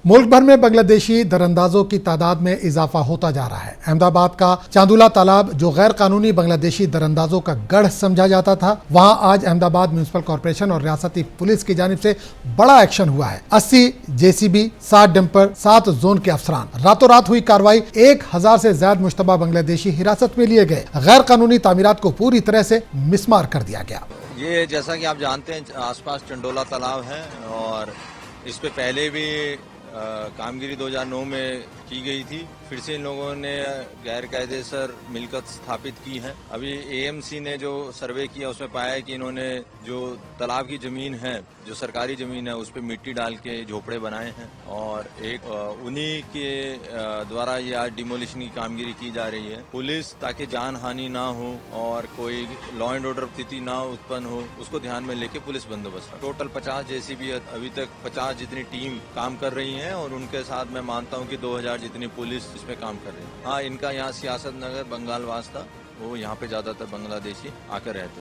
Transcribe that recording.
मुल्क भर में बांग्लादेशी दरअंदाजों की तादाद में इजाफा होता जा रहा है। अहमदाबाद का चांदुला तालाब, जो गैर कानूनी बांग्लादेशी दरअंदाजों का गढ़ समझा जाता था, वहां आज अहमदाबाद म्युनिसिपल कॉर्पोरेशन और रियासती पुलिस की जानिब से बड़ा एक्शन हुआ है। 80 जेसीबी, 60 डंपर, 7 जोन के अफसरान, रातों रात हुई कार्रवाई। 1000 से ज्यादा मुश्तबा बांग्लादेशी हिरासत में लिए गए। गैर कानूनी तामीरात को पूरी तरह से मिसमार कर दिया गया। ये जैसा कि आप जानते हैं, आसपास चंडोला तालाब है और इस पे पहले भी कामगिरी 2009 में की गई थी। फिर से इन लोगों ने गैर कायदेसर मिलकत स्थापित की है। अभी एएमसी ने जो सर्वे किया उसमें पाया है कि इन्होंने जो तालाब की जमीन है, जो सरकारी जमीन है, उस पर मिट्टी डाल के झोपड़े बनाए हैं और एक उन्हीं के द्वारा ये आज डिमोलिशन की कामगिरी की जा रही है। पुलिस, ताकि जान हानि ना हो और कोई लॉ एंड ऑर्डर स्थिति ना उत्पन्न हो, उसको ध्यान में लेके पुलिस बंदोबस्त। टोटल 50 जेसीबी अभी तक 50 जितनी टीम काम कर रही है और उनके साथ मैं मानता हूँ कि 2000 जितनी पुलिस इसमें काम कर रही है। हाँ, इनका यहाँ सियासत नगर बंगाल वास्ता, वो यहाँ पे ज्यादातर बांग्लादेशी आकर रहते हैं।